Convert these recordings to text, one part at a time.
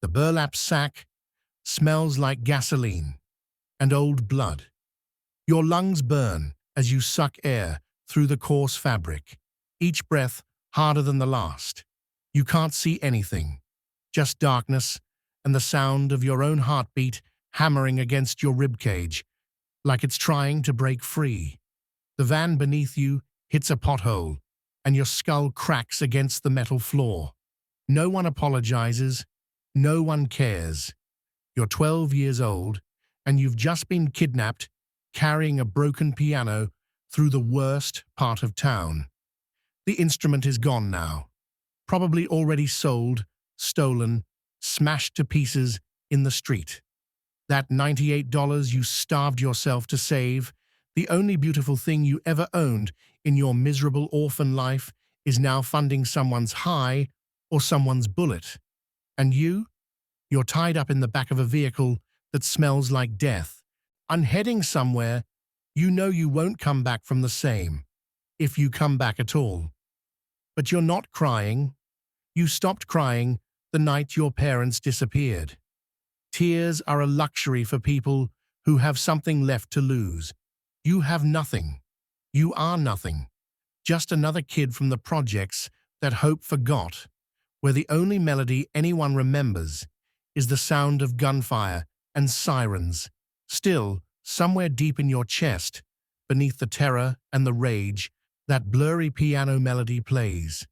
The burlap sack smells like gasoline and old blood. Your lungs burn as you suck air through the coarse fabric, each breath harder than the last. You can't see anything, just darkness and the sound of your own heartbeat hammering against your ribcage, like it's trying to break free. The van beneath you hits a pothole, and your skull cracks against the metal floor. No one apologizes, no one cares. You're 12 years old, and you've just been kidnapped, carrying a broken piano through the worst part of town. The instrument is gone now, probably already sold, stolen, smashed to pieces in the street. That $98 you starved yourself to save, the only beautiful thing you ever owned in your miserable orphan life, is now funding someone's high or someone's bullet. And you're tied up in the back of a vehicle that smells like death, unheading somewhere you know you won't come back from the same, if you come back at all. But you're not crying. You stopped crying the night your parents disappeared. Tears are a luxury for people who have something left to lose. You have nothing. You are nothing. Just another kid from the projects that hope forgot, where the only melody anyone remembers is the sound of gunfire and sirens. Still, somewhere deep in your chest, beneath the terror and the rage, that blurry piano melody plays.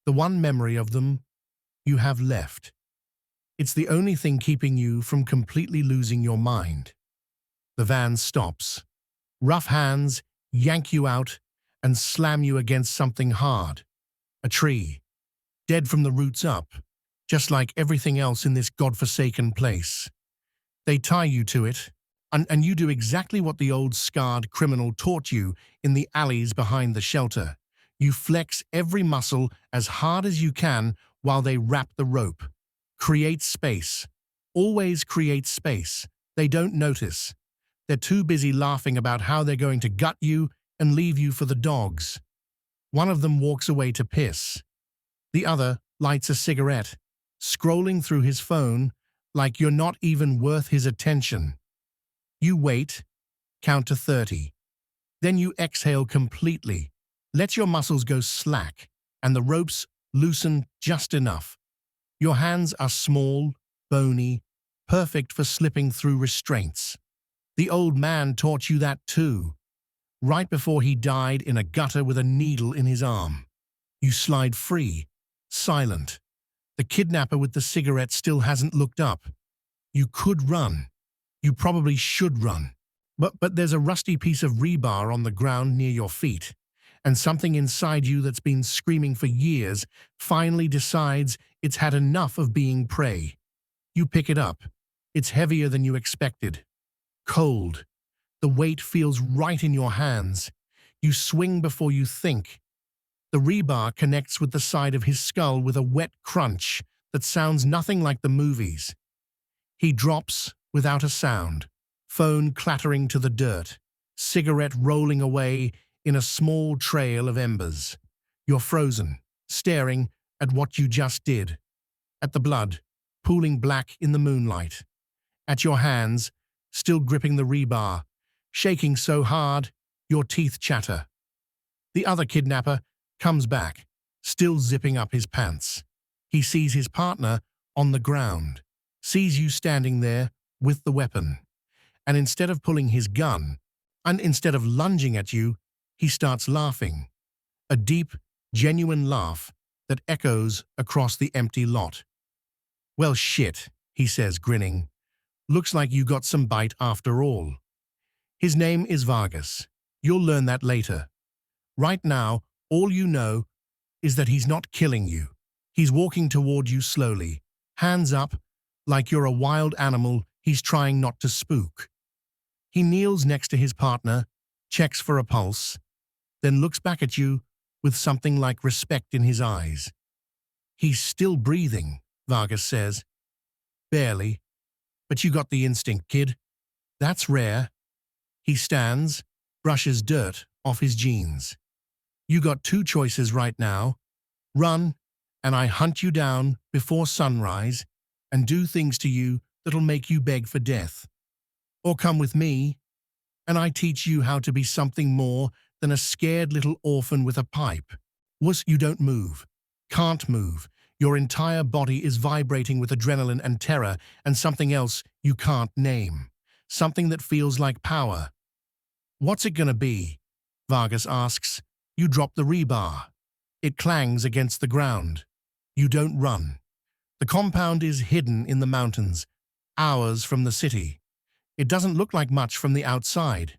The one memory of them you have left. It's the only thing keeping you from completely losing your mind. The van stops. Rough hands yank you out and slam you against something hard. A tree, dead from the roots up, just like everything else in this godforsaken place. They tie you to it, and you do exactly what the old scarred criminal taught you in the alleys behind the shelter. You flex every muscle as hard as you can while they wrap the rope. Create space. Always create space. They don't notice. They're too busy laughing about how they're going to gut you and leave you for the dogs. One of them walks away to piss. The other lights a cigarette, scrolling through his phone like you're not even worth his attention. You wait, count to 30. Then you exhale completely. Let your muscles go slack, and the ropes loosen just enough. Your hands are small, bony, perfect for slipping through restraints. The old man taught you that too, right before he died in a gutter with a needle in his arm. You slide free, silent. The kidnapper with the cigarette still hasn't looked up. You could run. You probably should run. But there's a rusty piece of rebar on the ground near your feet, and something inside you that's been screaming for years finally decides it's had enough of being prey. You pick it up. It's heavier than you expected. Cold. The weight feels right in your hands. You swing before you think. The rebar connects with the side of his skull with a wet crunch that sounds nothing like the movies. He drops without a sound, phone clattering to the dirt, cigarette rolling away in a small trail of embers. You're frozen, staring at what you just did, at the blood pooling black in the moonlight, at your hands still gripping the rebar, shaking so hard your teeth chatter. The other kidnapper comes back, still zipping up his pants. He sees his partner on the ground, sees you standing there with the weapon, and instead of pulling his gun, and instead of lunging at you, he starts laughing. A deep, genuine laugh that echoes across the empty lot. "Well, shit," he says, grinning. "Looks like you got some bite after all." His name is Vargas. You'll learn that later. Right now, all you know is that he's not killing you. He's walking toward you slowly, hands up, like you're a wild animal he's trying not to spook. He kneels next to his partner, checks for a pulse, then looks back at you with something like respect in his eyes. "He's still breathing," Vargas says. "Barely. But you got the instinct, kid. That's rare." He stands, brushes dirt off his jeans. "You got two choices right now. Run, and I hunt you down before sunrise, and do things to you that'll make you beg for death. Or come with me, and I teach you how to be something more than a scared little orphan with a pipe. Wuss, you don't move. Can't move. Your entire body is vibrating with adrenaline and terror and something else you can't name. Something that feels like power. What's it gonna be? Vargas asks. You drop the rebar. It clangs against the ground. You don't run. The compound is hidden in the mountains, hours from the city. It doesn't look like much from the outside.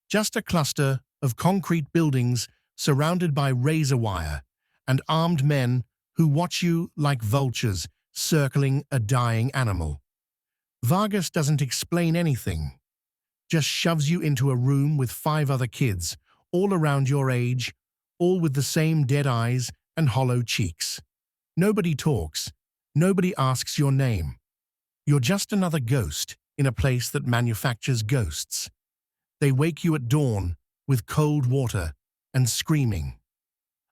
Just a cluster of concrete buildings surrounded by razor wire and armed men who watch you like vultures circling a dying animal. Vargas doesn't explain anything, just shoves you into a room with 5 other kids, all around your age, all with the same dead eyes and hollow cheeks. Nobody talks. Nobody asks your name. You're just another ghost in a place that manufactures ghosts. They wake you at dawn with cold water and screaming.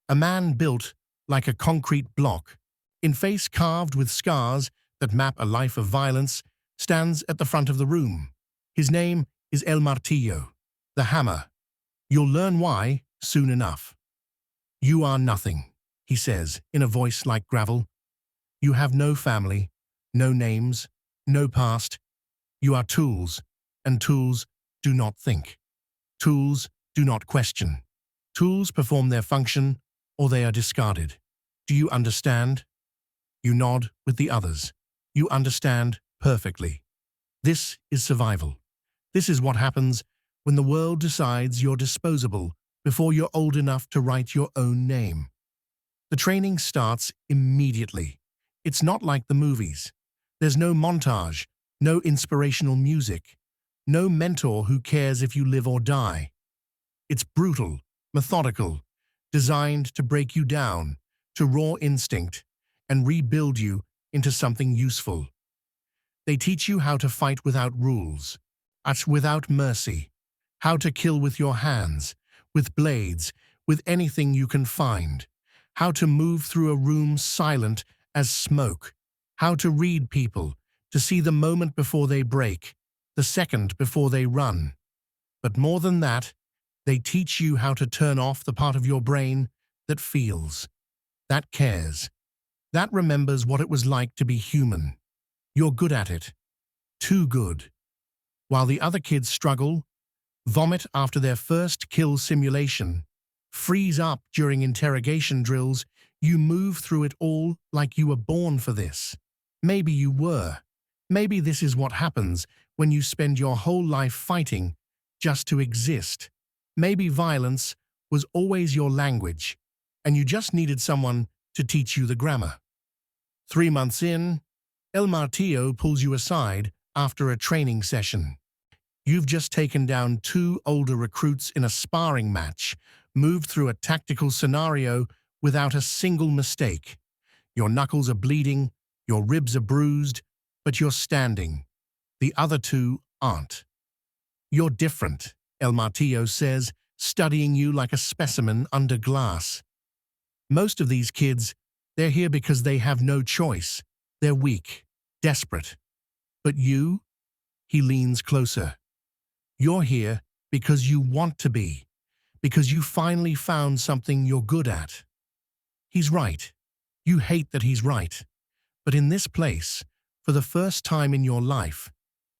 A man built like a concrete block, in face carved with scars that map a life of violence, stands at the front of the room. His name is El Martillo, the hammer. You'll learn why soon enough. You are nothing, he says in a voice like gravel. You have no family, no names, no past. You are tools, and tools do not think. Tools do not question. Tools perform their function, or they are discarded. Do you understand? You nod with the others. You understand perfectly. This is survival. This is what happens when the world decides you're disposable before you're old enough to write your own name. The training starts immediately. It's not like the movies. There's no montage, no inspirational music, no mentor who cares if you live or die. It's brutal, methodical, designed to break you down to raw instinct and rebuild you into something useful. They teach you how to fight without rules, without mercy, how to kill with your hands, with blades, with anything you can find, how to move through a room silent as smoke, how to read people, to see the moment before they break, the second before they run. But more than that, they teach you how to turn off the part of your brain that feels, that cares, that remembers what it was like to be human. You're good at it. Too good. While the other kids struggle, vomit after their first kill simulation, freeze up during interrogation drills, you move through it all like you were born for this. Maybe you were. Maybe this is what happens when you spend your whole life fighting just to exist. Maybe violence was always your language, and you just needed someone to teach you the grammar. 3 months in, El Martillo pulls you aside after a training session. You've just taken down 2 older recruits in a sparring match, moved through a tactical scenario without a single mistake. Your knuckles are bleeding, your ribs are bruised, but you're standing. The other 2 aren't. You're different, El Martillo says, studying you like a specimen under glass. Most of these kids, they're here because they have no choice. They're weak, desperate. But you? He leans closer. You're here because you want to be, because you finally found something you're good at. He's right. You hate that he's right. But in this place, for the first time in your life,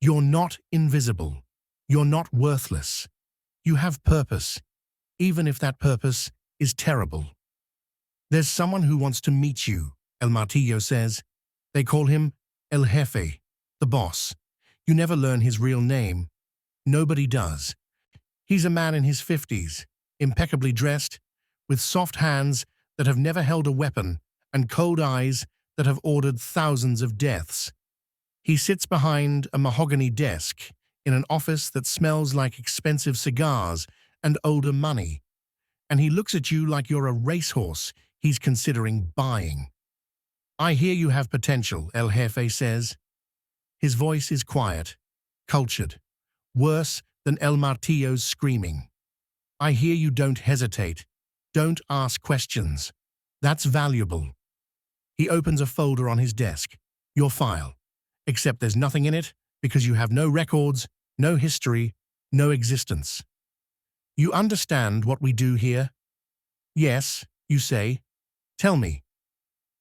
you're not invisible. You're not worthless. You have purpose, even if that purpose is terrible. There's someone who wants to meet you, El Martillo says. They call him El Jefe, the boss. You never learn his real name. Nobody does. He's a man in his 50s, impeccably dressed, with soft hands that have never held a weapon and cold eyes that have ordered thousands of deaths. He sits behind a mahogany desk in an office that smells like expensive cigars and older money, and he looks at you like you're a racehorse he's considering buying. I hear you have potential, El Jefe says. His voice is quiet, cultured, worse than El Martillo's screaming. I hear you don't hesitate, don't ask questions. That's valuable. He opens a folder on his desk. Your file. Except there's nothing in it because you have no records, no history, no existence. You understand what we do here? Yes, you say. Tell me.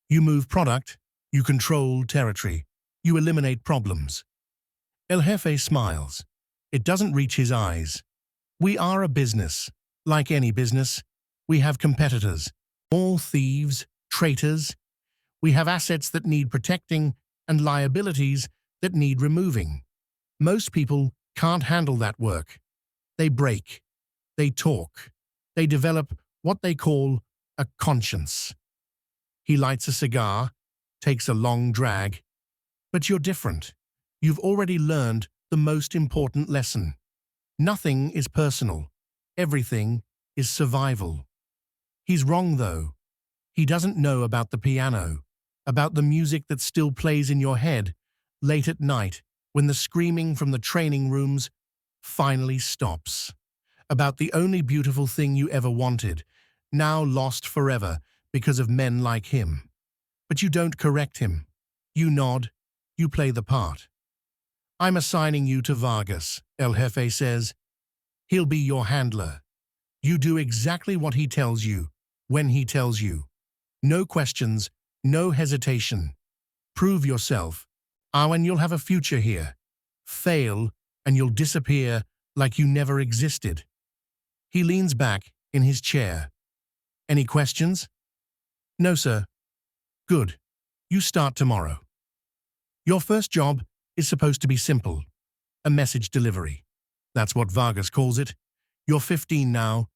You move product, you control territory, you eliminate problems. El Jefe smiles. It doesn't reach his eyes. We are a business. Like any business, we have competitors, all thieves, traitors. We have assets that need protecting and liabilities that need removing. Most people can't handle that work. They break. They talk. They develop what they call a conscience. He lights a cigar, takes a long drag. But you're different. You've already learned the most important lesson. Nothing is personal. Everything is survival. He's wrong, though. He doesn't know about the piano, about the music that still plays in your head late at night when the screaming from the training rooms finally stops, about the only beautiful thing you ever wanted, now lost forever because of men like him. But you don't correct him. You nod. You play the part. I'm assigning you to Vargas, El Jefe says. He'll be your handler. You do exactly what he tells you, when he tells you. No questions, no hesitation. Prove yourself. And you'll have a future here. Fail, and you'll disappear like you never existed. He leans back in his chair. Any questions? No, sir. Good. You start tomorrow. Your first job is supposed to be simple. A message delivery. That's what Vargas calls it. You're 15 now,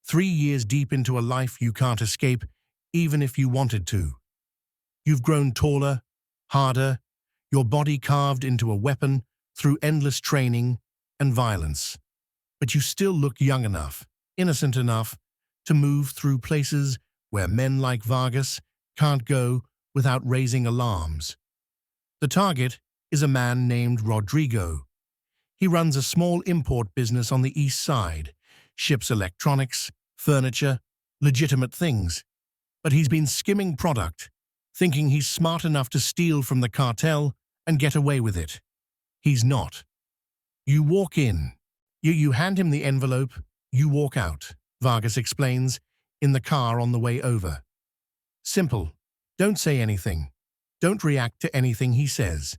3 years deep into a life you can't escape, even if you wanted to. You've grown taller, harder, your body carved into a weapon through endless training and violence. But you still look young enough, innocent enough, to move through places where men like Vargas can't go without raising alarms. The target is a man named Rodrigo. He runs a small import business on the east side, ships electronics, furniture, legitimate things. But he's been skimming product, thinking he's smart enough to steal from the cartel and get away with it. He's not. You walk in. You hand him the envelope, you walk out, Vargas explains, in the car on the way over. Simple. Don't say anything. Don't react to anything he says.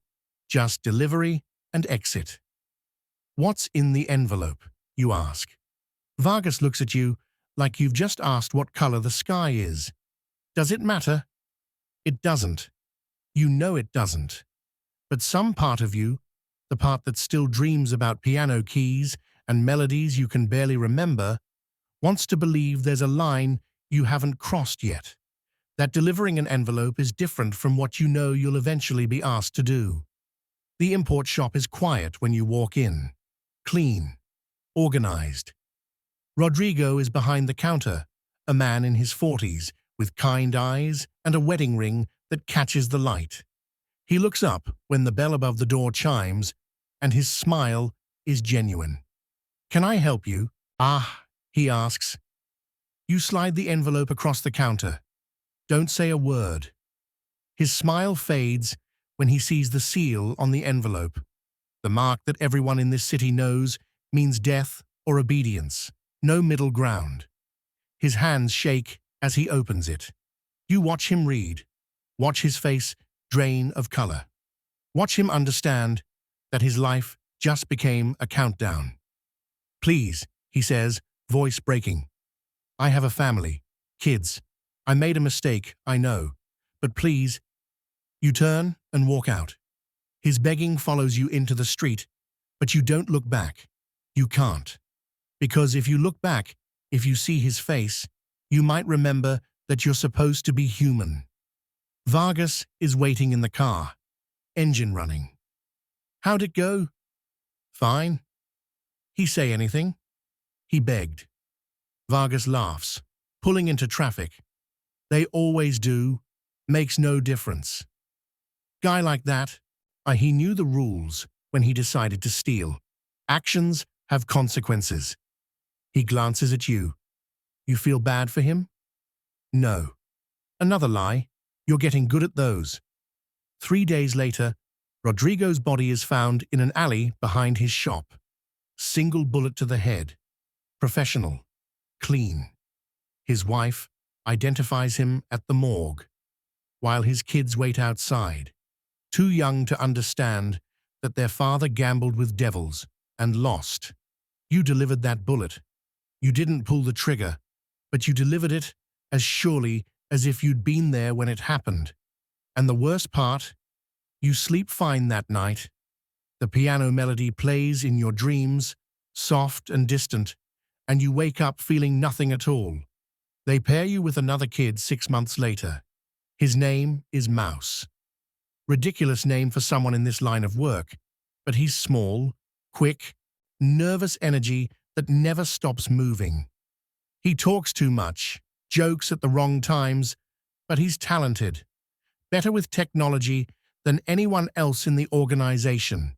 Just delivery and exit. What's in the envelope, you ask. Vargas looks at you like you've just asked what color the sky is. Does it matter? It doesn't. You know it doesn't. But some part of you, the part that still dreams about piano keys and melodies you can barely remember, wants to believe there's a line you haven't crossed yet. That delivering an envelope is different from what you know you'll eventually be asked to do. The import shop is quiet when you walk in. Clean. Organized. Rodrigo is behind the counter, a man in his 40s, with kind eyes and a wedding ring that catches the light. He looks up when the bell above the door chimes, and his smile is genuine. Can I help you? He asks. You slide the envelope across the counter. Don't say a word. His smile fades when he sees the seal on the envelope. The mark that everyone in this city knows means death or obedience, no middle ground. His hands shake as he opens it. You watch him read. Watch his face drain of color. Watch him understand that his life just became a countdown. Please, he says, voice breaking. I have a family, kids. I made a mistake, I know. But please, you turn and walk out. His begging follows you into the street, but you don't look back. You can't. Because if you look back, if you see his face, you might remember that you're supposed to be human. Vargas is waiting in the car, engine running. How'd it go? Fine. He say anything? He begged. Vargas laughs, pulling into traffic. They always do. Makes no difference. Guy like that, he knew the rules when he decided to steal. Actions have consequences. He glances at you. You feel bad for him? No. Another lie. You're getting good at those. 3 days later, Rodrigo's body is found in an alley behind his shop. Single bullet to the head. Professional. Clean. His wife identifies him at the morgue, while his kids wait outside, too young to understand that their father gambled with devils and lost. You delivered that bullet. You didn't pull the trigger, but you delivered it as surely as if you'd been there when it happened. And the worst part, you sleep fine that night. The piano melody plays in your dreams, soft and distant, and you wake up feeling nothing at all. They pair you with another kid 6 months later. His name is Mouse. Ridiculous name for someone in this line of work, but he's small, quick, nervous energy that never stops moving. He talks too much, jokes at the wrong times, but he's talented, better with technology than anyone else in the organization.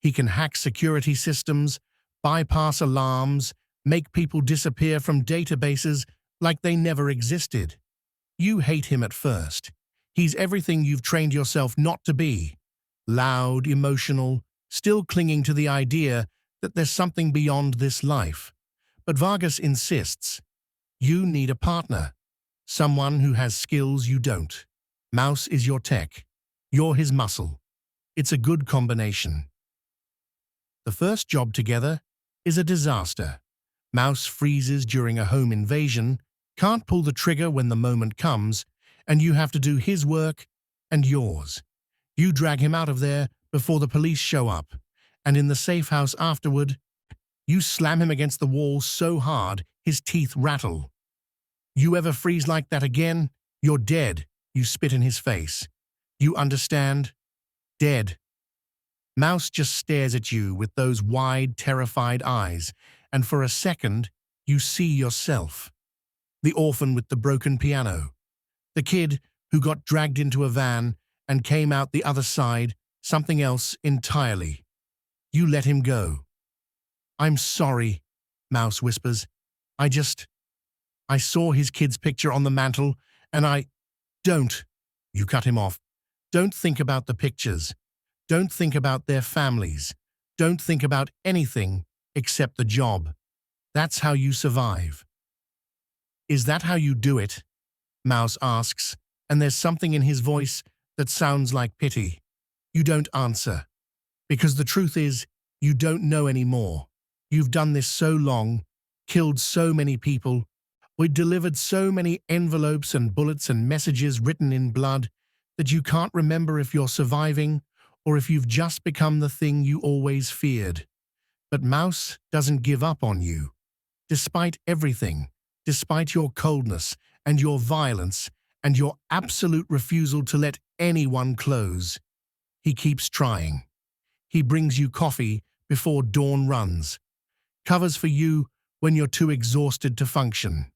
He can hack security systems, bypass alarms, make people disappear from databases like they never existed. You hate him at first. He's everything you've trained yourself not to be. Loud, emotional, still clinging to the idea that there's something beyond this life. But Vargas insists, you need a partner, someone who has skills you don't. Mouse is your tech. You're his muscle. It's a good combination. The first job together is a disaster. Mouse freezes during a home invasion, can't pull the trigger when the moment comes, and you have to do his work and yours. You drag him out of there before the police show up, and in the safe house afterward, you slam him against the wall so hard his teeth rattle. You ever freeze like that again, you're dead, you spit in his face. You understand? Dead. Mouse just stares at you with those wide, terrified eyes, and for a second, you see yourself. The orphan with the broken piano. The kid who got dragged into a van and came out the other side, something else entirely. You let him go. I'm sorry, Mouse whispers. I saw his kid's picture on the mantel, and Don't. You cut him off. Don't think about the pictures. Don't think about their families. Don't think about anything except the job. That's how you survive. Is that how you do it? Mouse asks, and there's something in his voice that sounds like pity. You don't answer. Because the truth is, you don't know anymore. You've done this so long, killed so many people, we delivered so many envelopes and bullets and messages written in blood that you can't remember if you're surviving or if you've just become the thing you always feared. But Mouse doesn't give up on you. Despite everything, despite your coldness and your violence and your absolute refusal to let anyone close, he keeps trying. He brings you coffee before dawn runs, covers for you when you're too exhausted to function,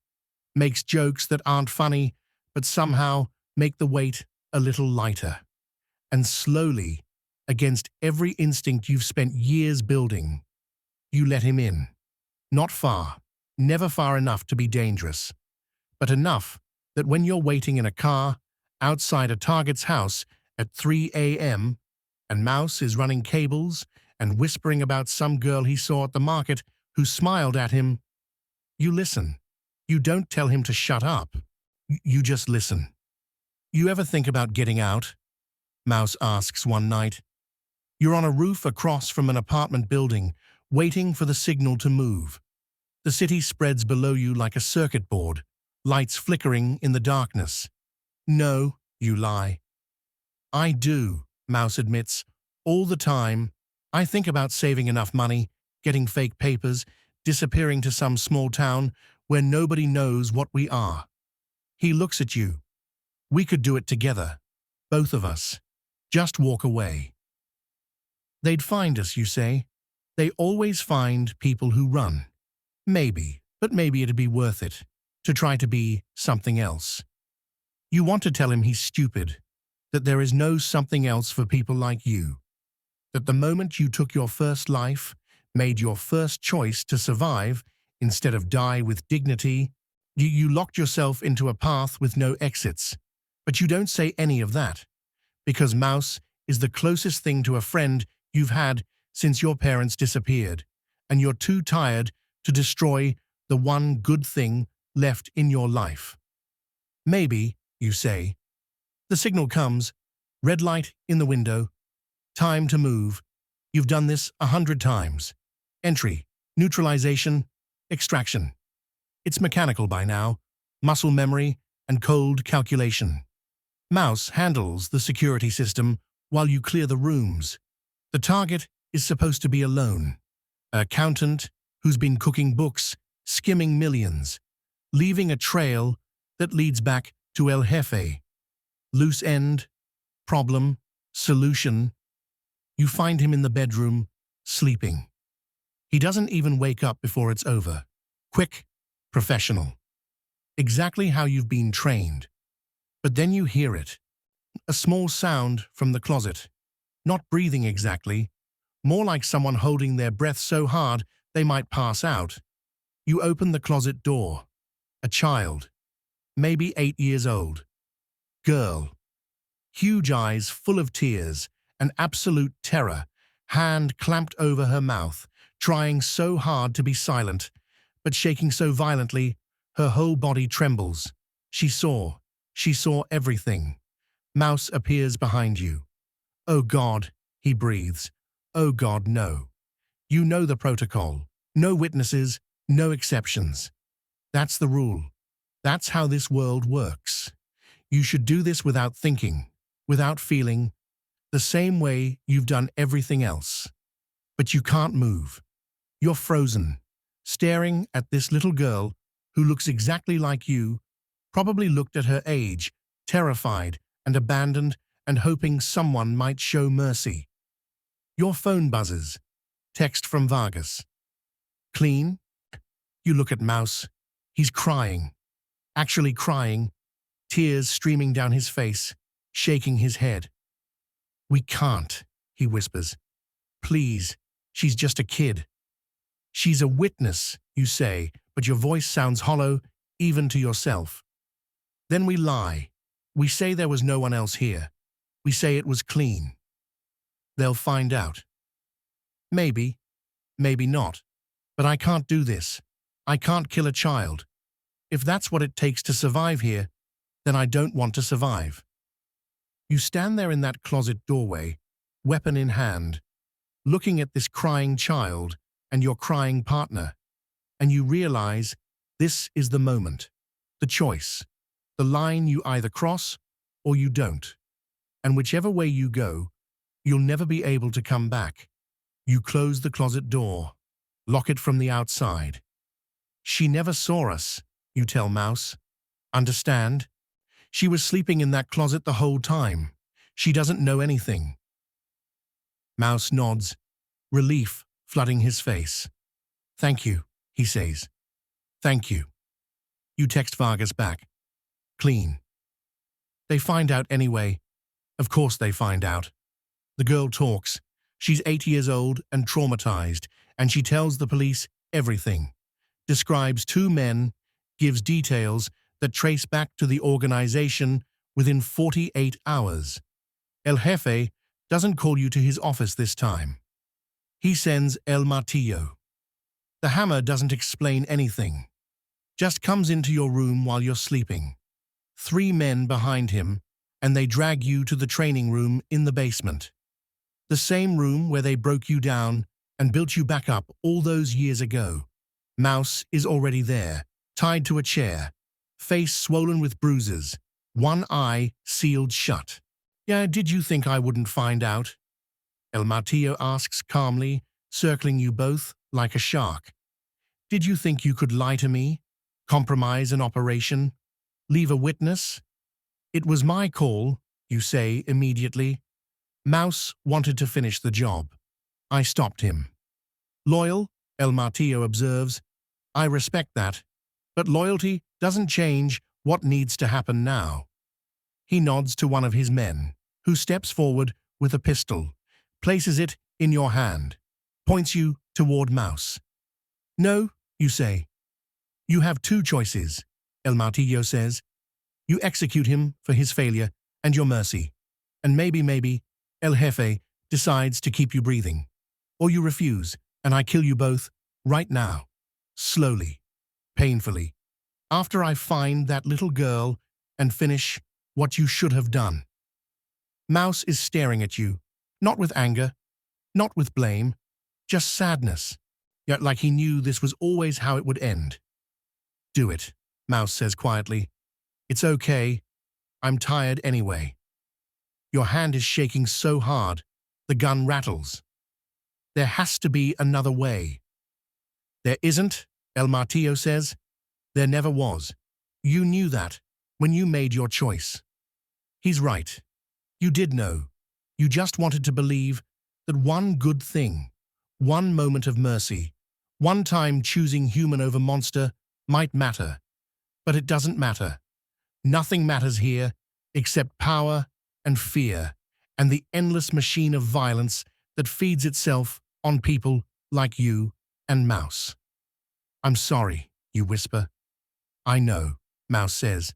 makes jokes that aren't funny but somehow make the weight a little lighter. And slowly, against every instinct you've spent years building, you let him in. Not far, never far enough to be dangerous, but enough that when you're waiting in a car outside a target's house at 3 a.m. and Mouse is running cables and whispering about some girl he saw at the market who smiled at him, you listen. You don't tell him to shut up. You just listen. You ever think about getting out? Mouse asks one night. You're on a roof across from an apartment building, waiting for the signal to move. The city spreads below you like a circuit board, lights flickering in the darkness. No, you lie. I do, Mouse admits, all the time. I think about saving enough money, getting fake papers, disappearing to some small town where nobody knows what we are. He looks at you. We could do it together, both of us. Just walk away. They'd find us, you say. They always find people who run. Maybe, but maybe it'd be worth it to try to be something else. You want to tell him he's stupid, that there is no something else for people like you, that the moment you took your first life, made your first choice to survive instead of die with dignity, you locked yourself into a path with no exits. But you don't say any of that, Because Mouse is the closest thing to a friend you've had since your parents disappeared, and you're too tired to destroy the one good thing left in your life. Maybe, you say. The signal comes, red light in the window, time to move. You've done this 100 times. Entry, neutralization, extraction. It's mechanical by now, muscle memory and cold calculation. Mouse handles the security system while you clear the rooms. The target is supposed to be alone, an accountant who's been cooking books, skimming millions, leaving a trail that leads back to El Jefe. Loose end, problem, solution. You find him in the bedroom, sleeping. He doesn't even wake up before it's over. Quick, professional. Exactly how you've been trained. But then you hear it. A small sound from the closet. Not breathing exactly. More like someone holding their breath so hard they might pass out. You open the closet door. A child. Maybe 8 years old. Girl. Huge eyes full of tears and absolute terror, hand clamped over her mouth, trying so hard to be silent, but shaking so violently, her whole body trembles. She saw everything. Mouse appears behind you. Oh God, he breathes. Oh God, no. You know the protocol. No witnesses, no exceptions. That's the rule. That's how this world works. You should do this without thinking, without feeling, the same way you've done everything else. But you can't move. You're frozen, staring at this little girl who looks exactly like you, probably looked at her age, terrified and abandoned and hoping someone might show mercy. Your phone buzzes. Text from Vargas. Clean? You look at Mouse. He's crying. Actually crying. Tears streaming down his face, shaking his head. We can't, he whispers. Please, she's just a kid. She's a witness, you say, but your voice sounds hollow, even to yourself. Then we lie. We say there was no one else here. We say it was clean. They'll find out. Maybe, maybe not. But I can't do this. I can't kill a child. If that's what it takes to survive here, then I don't want to survive. You stand there in that closet doorway, weapon in hand, looking at this crying child and your crying partner, and you realize this is the moment, the choice, the line you either cross or you don't. And whichever way you go, you'll never be able to come back. You close the closet door, lock it from the outside. She never saw us, you tell Mouse. Understand? She was sleeping in that closet the whole time. She doesn't know anything. Mouse nods, relief flooding his face. Thank you, he says. Thank you. You text Vargas back. Clean. They find out anyway. Of course they find out. The girl talks. She's 8 years old and traumatized, and she tells the police everything. Describes 2 men, gives details that trace back to the organization within 48 hours. El Jefe doesn't call you to his office this time. He sends El Martillo. The hammer doesn't explain anything. Just comes into your room while you're sleeping. 3 men behind him, and they drag you to the training room in the basement. The same room where they broke you down and built you back up all those years ago. Mouse is already there, tied to a chair, face swollen with bruises, one eye sealed shut. Yeah, did you think I wouldn't find out? El Martillo asks calmly, circling you both like a shark. Did you think you could lie to me? Compromise an operation? Leave a witness? It was my call, you say immediately. Mouse wanted to finish the job. I stopped him. Loyal, El Martillo observes. I respect that. But loyalty doesn't change what needs to happen now. He nods to one of his men, who steps forward with a pistol, places it in your hand, points you toward Mouse. No, you say. You have 2 choices, El Martillo says. You execute him for his failure and your mercy, And maybe, El Jefe decides to keep you breathing. Or you refuse, and I kill you both, right now. Slowly, painfully. After I find that little girl and finish what you should have done. Mouse is staring at you, not with anger, not with blame, just sadness, yet like he knew this was always how it would end. Do it, Mouse says quietly. It's okay, I'm tired anyway. Your hand is shaking so hard, the gun rattles. There has to be another way. There isn't, El Martillo says. There never was. You knew that when you made your choice. He's right. You did know. You just wanted to believe that one good thing, one moment of mercy, one time choosing human over monster might matter. But it doesn't matter. Nothing matters here except power and fear and the endless machine of violence that feeds itself on people like you and Mouse. I'm sorry, you whisper. I know, Mouse says.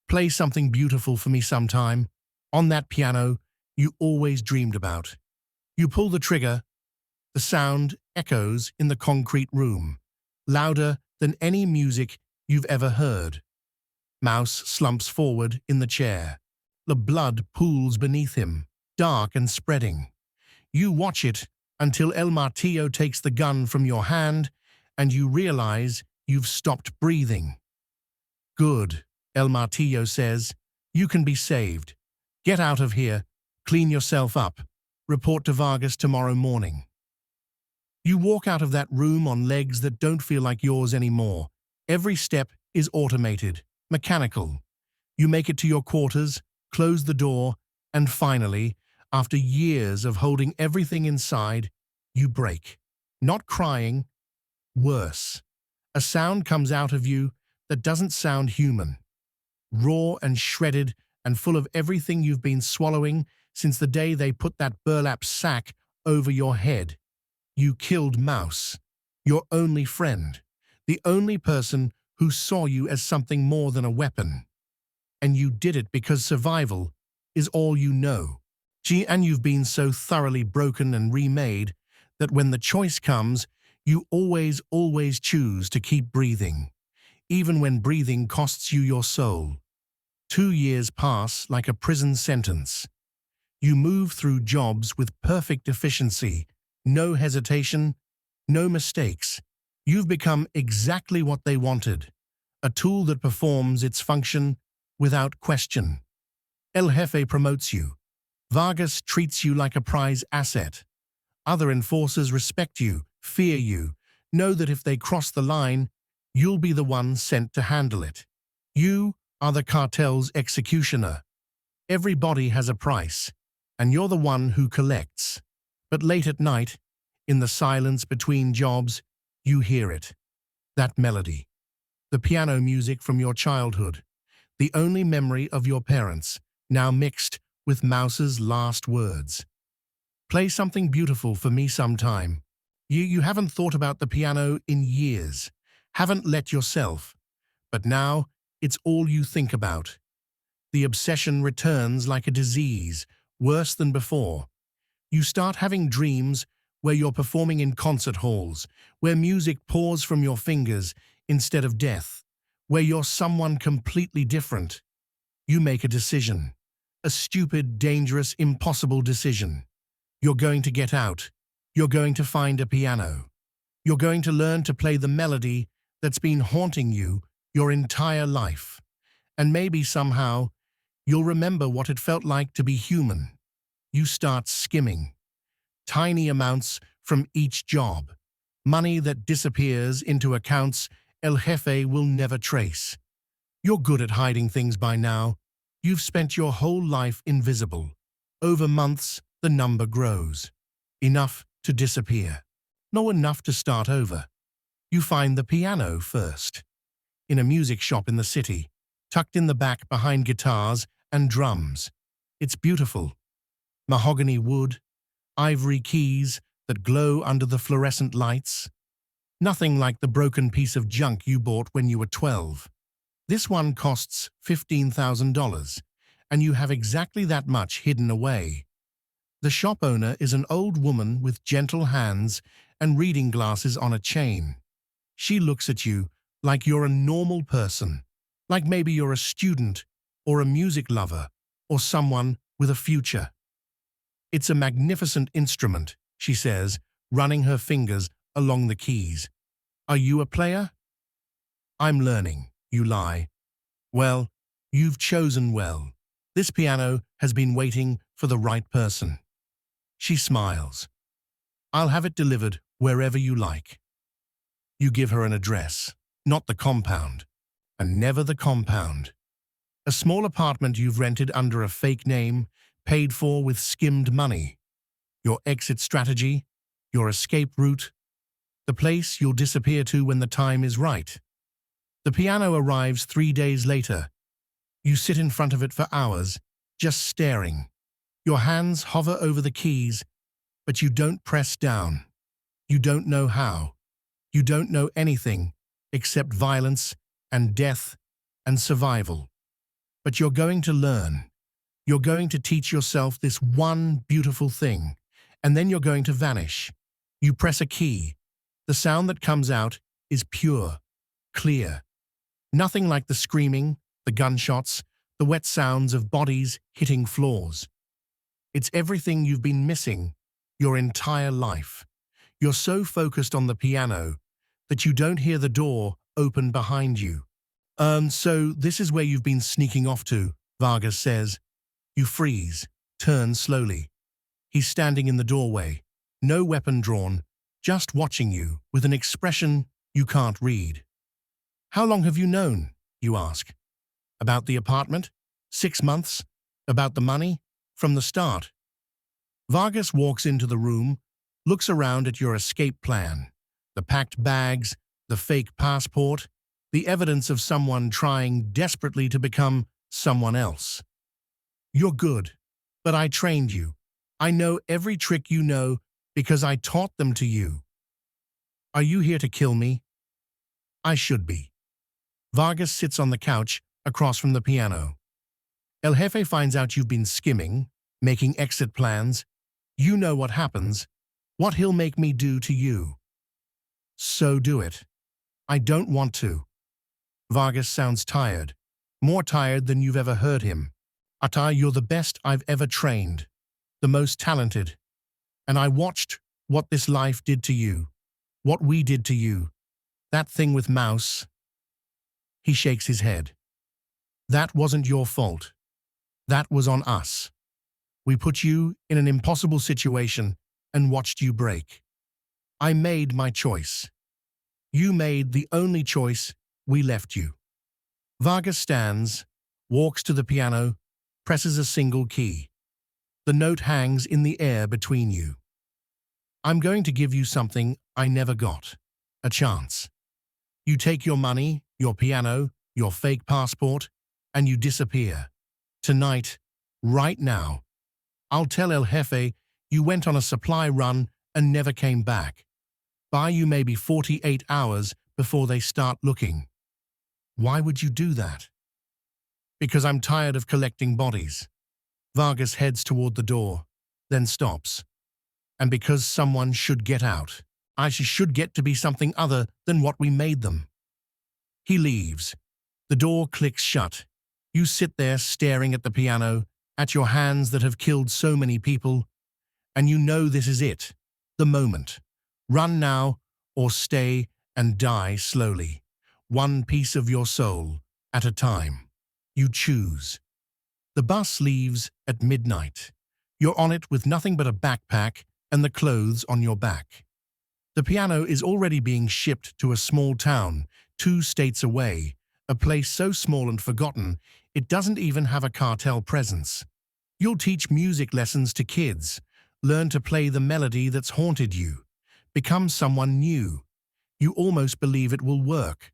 Play something beautiful for me sometime, on that piano you always dreamed about. You pull the trigger. The sound echoes in the concrete room, louder than any music you've ever heard. Mouse slumps forward in the chair. The blood pools beneath him, dark and spreading. You watch it until El Martillo takes the gun from your hand and you realize you've stopped breathing. Good, El Martillo says. You can be saved. Get out of here. Clean yourself up. Report to Vargas tomorrow morning. You walk out of that room on legs that don't feel like yours anymore. Every step is automated, mechanical. You make it to your quarters, close the door, and finally, after years of holding everything inside, you break. Not crying, worse. A sound comes out of you that doesn't sound human. Raw and shredded and full of everything you've been swallowing since the day they put that burlap sack over your head. You killed Mouse, your only friend, the only person who saw you as something more than a weapon. And you did it because survival is all you know. And you've been so thoroughly broken and remade that when the choice comes, you always choose to keep breathing, even when breathing costs you your soul. 2 years pass like a prison sentence. You move through jobs with perfect efficiency, no hesitation, no mistakes. You've become exactly what they wanted, a tool that performs its function without question. El Jefe promotes you. Vargas treats you like a prize asset. Other enforcers respect you, fear you, know that if they cross the line, you'll be the one sent to handle it. You are the cartel's executioner. Every body has a price, and you're the one who collects. But late at night, in the silence between jobs, you hear it. That melody. The piano music from your childhood. The only memory of your parents, now mixed with Mouse's last words. Play something beautiful for me sometime. You haven't thought about the piano in years, haven't let yourself. But now, it's all you think about. The obsession returns like a disease, worse than before. You start having dreams where you're performing in concert halls, where music pours from your fingers instead of death, where you're someone completely different. You make a decision. A stupid, dangerous, impossible decision. You're going to get out. You're going to find a piano. You're going to learn to play the melody that's been haunting you your entire life. And maybe somehow, you'll remember what it felt like to be human. You start skimming. Tiny amounts from each job. Money that disappears into accounts El Jefe will never trace. You're good at hiding things by now. You've spent your whole life invisible. Over months, the number grows. Enough to disappear. Not enough to start over. You find the piano first. In a music shop in the city, tucked in the back behind guitars and drums. It's beautiful. Mahogany wood, ivory keys that glow under the fluorescent lights. Nothing like the broken piece of junk you bought when you were 12. This one costs $15,000, and you have exactly that much hidden away. The shop owner is an old woman with gentle hands and reading glasses on a chain. She looks at you like you're a normal person, like maybe you're a student or a music lover or someone with a future. "It's a magnificent instrument," she says, running her fingers along the keys. "Are you a player?" "I'm learning," you lie. "Well, you've chosen well. This piano has been waiting for the right person." She smiles. "I'll have it delivered wherever you like." You give her an address, not the compound, and never the compound. A small apartment you've rented under a fake name, paid for with skimmed money. Your exit strategy, your escape route, the place you'll disappear to when the time is right. The piano arrives 3 days later. You sit in front of it for hours, just staring. Your hands hover over the keys, but you don't press down. You don't know how. You don't know anything except violence and death and survival. But you're going to learn. You're going to teach yourself this one beautiful thing, and then you're going to vanish. You press a key. The sound that comes out is pure, clear. Nothing like the screaming, the gunshots, the wet sounds of bodies hitting floors. It's everything you've been missing your entire life. You're so focused on the piano that you don't hear the door open behind you. So this is where you've been sneaking off to," Vargas says. You freeze, turn slowly. He's standing in the doorway, no weapon drawn, just watching you with an expression you can't read. "How long have you known?" you ask. "About the apartment? 6 months? About the money? From the start." Vargas walks into the room, looks around at your escape plan. The packed bags, the fake passport, the evidence of someone trying desperately to become someone else. "You're good, but I trained you. I know every trick you know because I taught them to you." "Are you here to kill me?" "I should be." Vargas sits on the couch across from the piano. El Jefe finds out you've been skimming, making exit plans. You know what happens, what he'll make me do to you. "So do it." "I don't want to." Vargas sounds tired, more tired than you've ever heard him. "Ata, you're the best I've ever trained, the most talented. And I watched what this life did to you, what we did to you. That thing with Mouse." He shakes his head. "That wasn't your fault. That was on us. We put you in an impossible situation and watched you break. I made my choice. You made the only choice. We left you." Vargas stands, walks to the piano, presses a single key. The note hangs in the air between you. "I'm going to give you something I never got. A chance." You take your money, your piano, your fake passport, and you disappear. Tonight, right now. I'll tell El Jefe you went on a supply run and never came back. Buy you maybe 48 hours before they start looking. Why would you do that? Because I'm tired of collecting bodies. Vargas heads toward the door, then stops. And because someone should get out. I should get to be something other than what we made them. He leaves. The door clicks shut. You sit there staring at the piano, at your hands that have killed so many people, and you know this is it, the moment. Run now, or stay and die slowly, one piece of your soul at a time. You choose. The bus leaves at midnight. You're on it with nothing but a backpack and the clothes on your back. The piano is already being shipped to a small town, 2 states away, a place so small and forgotten it doesn't even have a cartel presence. You'll teach music lessons to kids, learn to play the melody that's haunted you, become someone new. You almost believe it will work.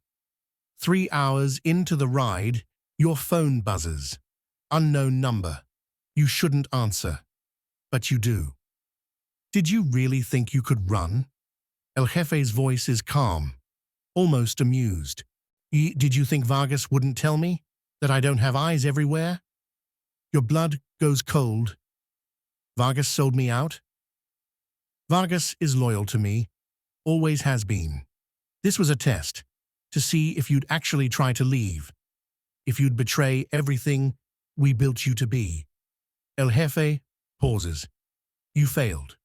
3 hours into the ride, your phone buzzes. Unknown number. You shouldn't answer, but you do. Did you really think you could run? El Jefe's voice is calm, almost amused. Did you think Vargas wouldn't tell me? That I don't have eyes everywhere? Your blood goes cold. Vargas sold me out? Vargas is loyal to me, always has been. This was a test, to see if you'd actually try to leave, if you'd betray everything we built you to be. El Jefe pauses. You failed.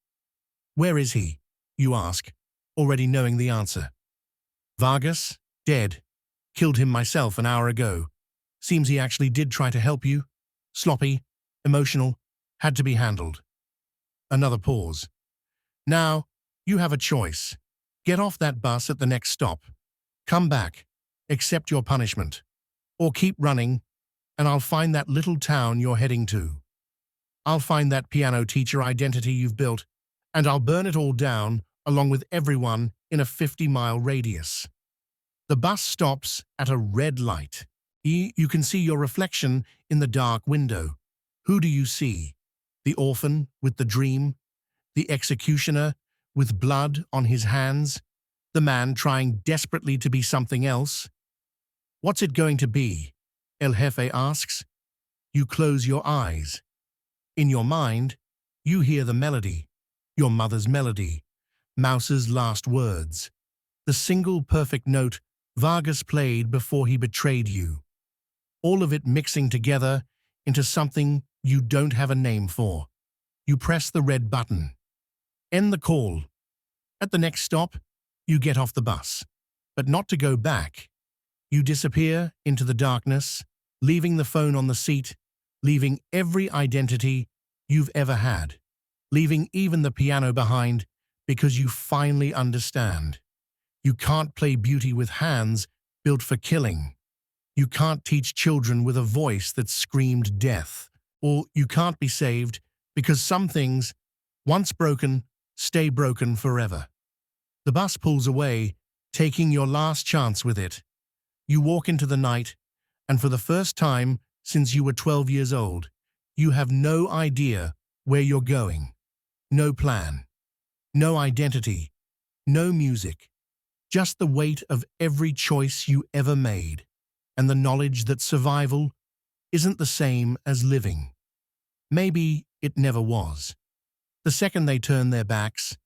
Where is he? You ask, already knowing the answer. Vargas, dead. Killed him myself an hour ago. Seems he actually did try to help you. Sloppy, emotional, had to be handled. Another pause. Now, you have a choice. Get off that bus at the next stop. Come back, accept your punishment. Or keep running, and I'll find that little town you're heading to. I'll find that piano teacher identity you've built, and I'll burn it all down along with everyone in a 50-mile radius. The bus stops at a red light. You can see your reflection in the dark window. Who do you see? The orphan with the dream? The executioner with blood on his hands? The man trying desperately to be something else? What's it going to be? El Jefe asks. You close your eyes. In your mind, you hear the melody, your mother's melody, Mouse's last words, the single perfect note Vargas played before he betrayed you. All of it mixing together into something you don't have a name for. You press the red button. End the call. At the next stop, you get off the bus, but not to go back. You disappear into the darkness, leaving the phone on the seat, leaving every identity you've ever had, leaving even the piano behind because you finally understand. You can't play beauty with hands built for killing. You can't teach children with a voice that screamed death. Or you can't be saved because some things, once broken, stay broken forever. The bus pulls away, taking your last chance with it. You walk into the night, and for the first time since you were 12 years old, you have no idea where you're going. No plan. No identity. No music. Just the weight of every choice you ever made, and the knowledge that survival isn't the same as living. Maybe it never was. The second they turn their backs,